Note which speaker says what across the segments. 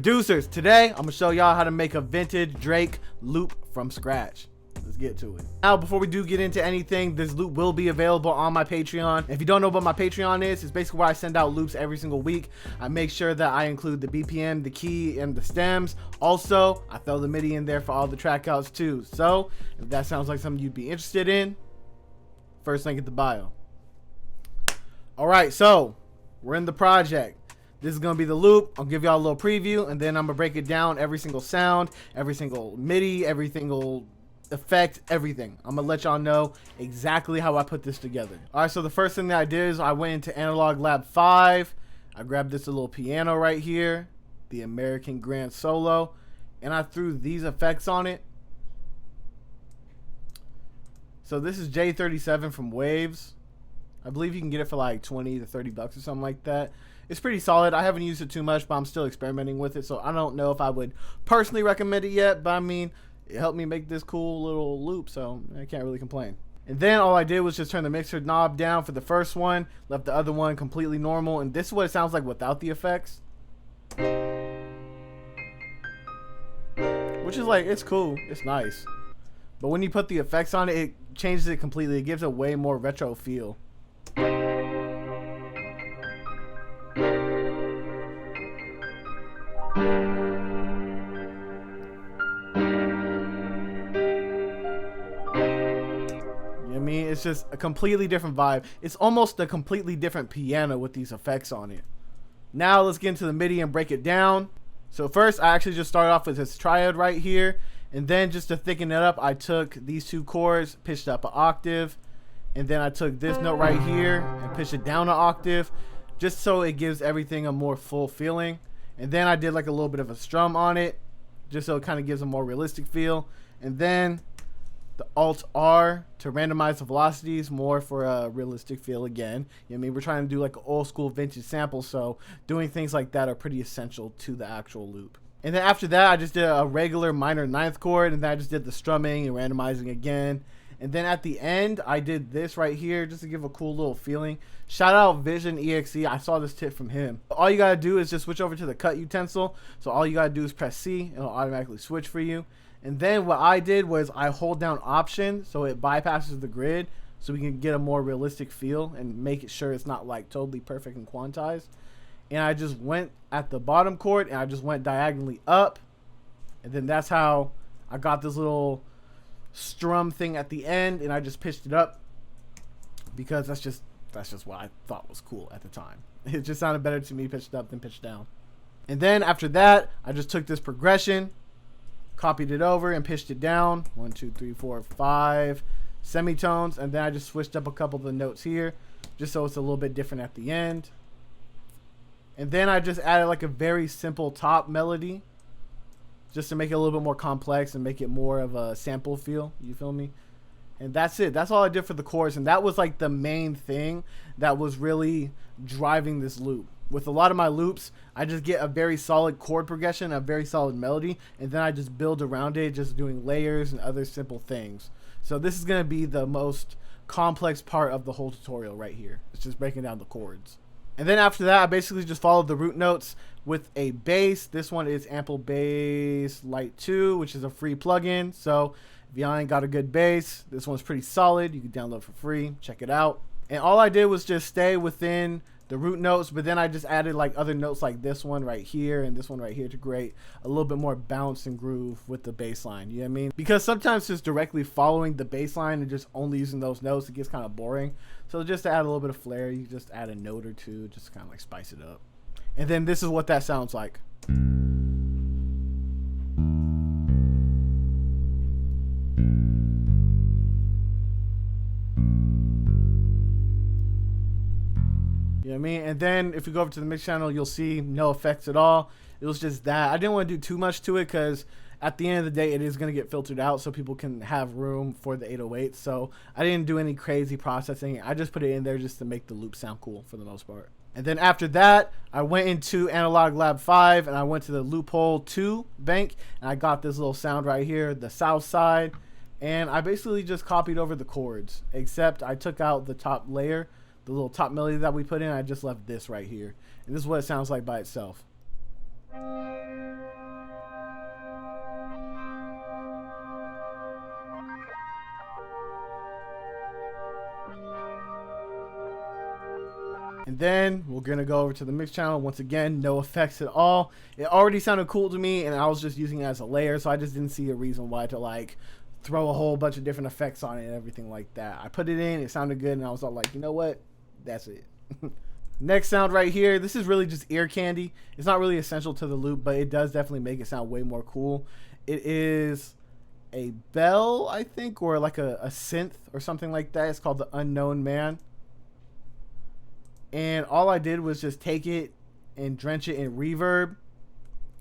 Speaker 1: Producers, today I'm gonna show y'all how to make a vintage Drake loop from scratch. Let's get to it. Now, before we do get into anything, this loop will be available on my Patreon. If you don't know what my Patreon is, it's basically where I send out loops every single week. I make sure that I include the BPM, the key, and the stems. Also, I throw the MIDI in there for all the track outs too. So, if that sounds like something you'd be interested in, first link in the bio. All right, so we're in the project. This is gonna be the loop. I'll give y'all a little preview, and then I'm gonna break it down, every single sound, every single MIDI, every single effect, everything. I'm gonna let y'all know exactly how I put this together. All right, so the first thing that I did is I went into Analog Lab 5. I grabbed this little piano right here, the American Grand Solo, and I threw these effects on it. So this is J37 from Waves. I believe you can get it for like 20 to 30 bucks or something like that. It's pretty solid. I haven't used it too much, but I'm still experimenting with it, so I don't know if I would personally recommend it yet, but I mean, it helped me make this cool little loop, so I can't really complain. And then all I did was just turn the mixer knob down for the first one, left the other one completely normal, and this is what it sounds like without the effects. Which is like, it's cool, it's nice. But when you put the effects on it, it changes it completely. It gives a way more retro feel. It's just a completely different vibe. It's almost a completely different piano with these effects on it. Now let's get into the MIDI and break it down. So first, I actually just started off with this triad right here, and then just to thicken it up, I took these two chords, pitched up an octave, and then I took this note right here and pitched it down an octave, just so it gives everything a more full feeling. And then I did like a little bit of a strum on it, just so it kind of gives a more realistic feel. And then the Alt R to randomize the velocities more for a realistic feel again. You know what I mean? We're trying to do like an old school vintage sample, so doing things like that are pretty essential to the actual loop. And then after that, I just did a regular minor ninth chord, and then I just did the strumming and randomizing again. And then at the end, I did this right here just to give a cool little feeling. Shout out Vision EXE. I saw this tip from him. All you gotta do is just switch over to the cut utensil. So all you gotta do is press C, and it'll automatically switch for you. And then what I did was I hold down Option so it bypasses the grid, so we can get a more realistic feel and make it sure it's not like totally perfect and quantized. And I just went at the bottom chord and I just went diagonally up, and then that's how I got this little strum thing at the end, and I just pitched it up because that's just what I thought was cool at the time. It just sounded better to me pitched up than pitched down. And then after that, I just took this progression, copied it over and pitched it down 1 2 3 4 5 semitones, and then I just switched up a couple of the notes here just so it's a little bit different at the end. And then I just added like a very simple top melody just to make it a little bit more complex and make it more of a sample feel, you feel me? And that's it. That's all I did for the chorus, and that was like the main thing that was really driving this loop. With a lot of my loops, I just get a very solid chord progression, a very solid melody, and then I just build around it, just doing layers and other simple things. So this is going to be the most complex part of the whole tutorial right here. It's just breaking down the chords. And then after that, I basically just followed the root notes with a bass. This one is Ample Bass Lite 2, which is a free plugin. So if y'all ain't got a good bass, this one's pretty solid. You can download for free. Check it out. And all I did was just stay within the root notes, but then I just added like other notes like this one right here and this one right here to create a little bit more bounce and groove with the bass line. You know what I mean? Because sometimes just directly following the bass line and just only using those notes, it gets kind of boring. So just to add a little bit of flair, you just add a note or two, just kind of like spice it up. And then this is what that sounds like. You know what I mean? And then if you go over to the mix channel, you'll see no effects at all. It was just that. I didn't want to do too much to it because at the end of the day, it is going to get filtered out so people can have room for the 808. So I didn't do any crazy processing. I just put it in there just to make the loop sound cool for the most part. And then after that, I went into Analog Lab 5 and I went to the Loophole 2 bank, and I got this little sound right here, the south side. And I basically just copied over the chords, except I took out the top layer, the little top melody that we put in. I just left this right here. And this is what it sounds like by itself. And then we're gonna go over to the mix channel. Once again, no effects at all. It already sounded cool to me, and I was just using it as a layer, so I just didn't see a reason why to like throw a whole bunch of different effects on it and everything like that. I put it in, it sounded good, and I was all like, you know what? That's it. Next sound right here. This is really just ear candy. It's not really essential to the loop, but it does definitely make it sound way more cool. It is a bell, I think, or like a synth or something like that. It's called the Unknown Man. And all I did was just take it and drench it in reverb. You know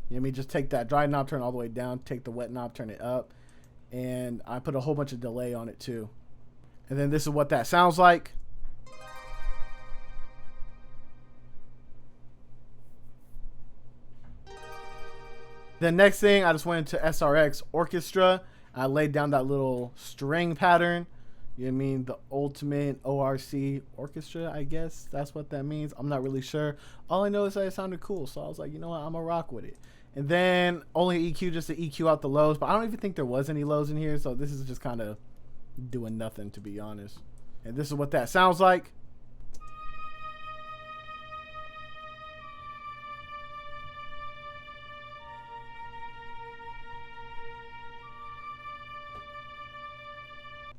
Speaker 1: what I mean? Just take that dry knob, turn it all the way down, take the wet knob, turn it up. And I put a whole bunch of delay on it too. And then this is what that sounds like. Then next thing, I just went into SRX Orchestra. I laid down that little string pattern. You know what I mean? The ultimate ORC orchestra, I guess. That's what that means. I'm not really sure. All I know is that it sounded cool. So I was like, you know what? I'm going to rock with it. And then only EQ just to EQ out the lows. But I don't even think there was any lows in here. So this is just kind of doing nothing, to be honest. And this is what that sounds like.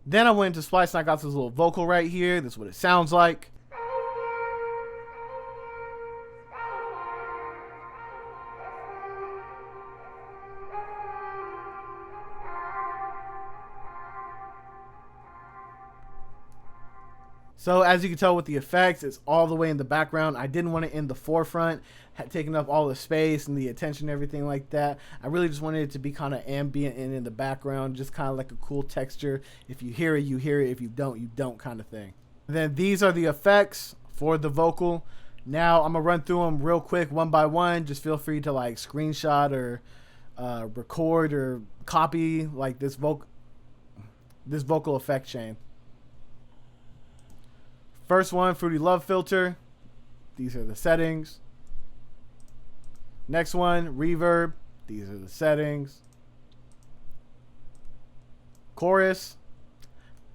Speaker 1: Then I went into Splice and I got this little vocal right here. This is what it sounds like. So as you can tell with the effects, it's all the way in the background. I didn't want it in the forefront, taking up all the space and the attention and everything like that. I really just wanted it to be kind of ambient and in the background, just kind of like a cool texture. If you hear it, you hear it. If you don't, you don't, kind of thing. And then these are the effects for the vocal. Now I'm gonna run through them real quick, one by one. Just feel free to like screenshot or record or copy like this vocal effect chain. First one, Fruity Love Filter. These are the settings. Next one, reverb. These are the settings. Chorus.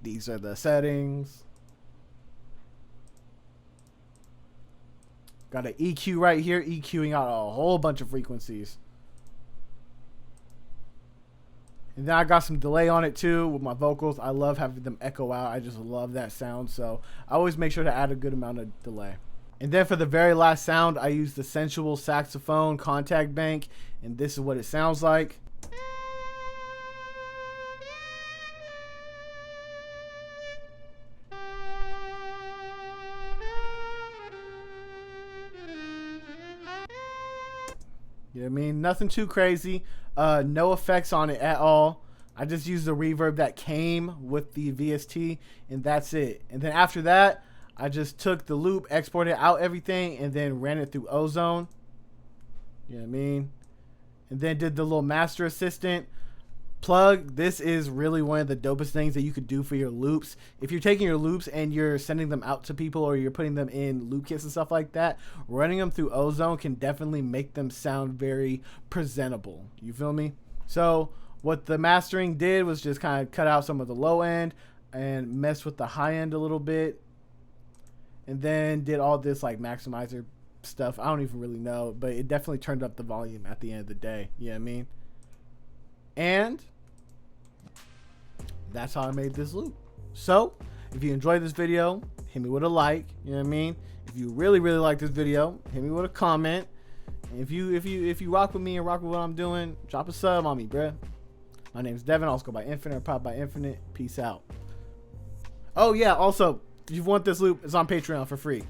Speaker 1: These are the settings. Got an EQ right here, EQing out a whole bunch of frequencies. And then I got some delay on it too with my vocals. I love having them echo out. I just love that sound. So I always make sure to add a good amount of delay. And then for the very last sound, I use the Sensual Saxophone Contact Bank. And this is what it sounds like. You know what I mean? Nothing too crazy. No effects on it at all. I just used the reverb that came with the VST, and that's it. And then after that, I just took the loop, exported out everything, and then ran it through Ozone. You know what I mean? And then did the little master assistant plug. This is really one of the dopest things that you could do for your loops. If you're taking your loops and you're sending them out to people or you're putting them in loop kits and stuff like that, running them through Ozone can definitely make them sound very presentable. You feel me? So what the mastering did was just kind of cut out some of the low end and mess with the high end a little bit. And then did all this like maximizer stuff. I don't even really know, but it definitely turned up the volume at the end of the day. You know what I mean? And that's how I made this loop. So if you enjoyed this video, hit me with a like. You know what I mean? If you really like this video, hit me with a comment. And if you rock with me and rock with what I'm doing, drop a sub on me, bruh. My name's Devin. I also go by Infinite or Pop by Infinite. Peace out. Oh yeah, also, if you want this loop, it's on Patreon for free.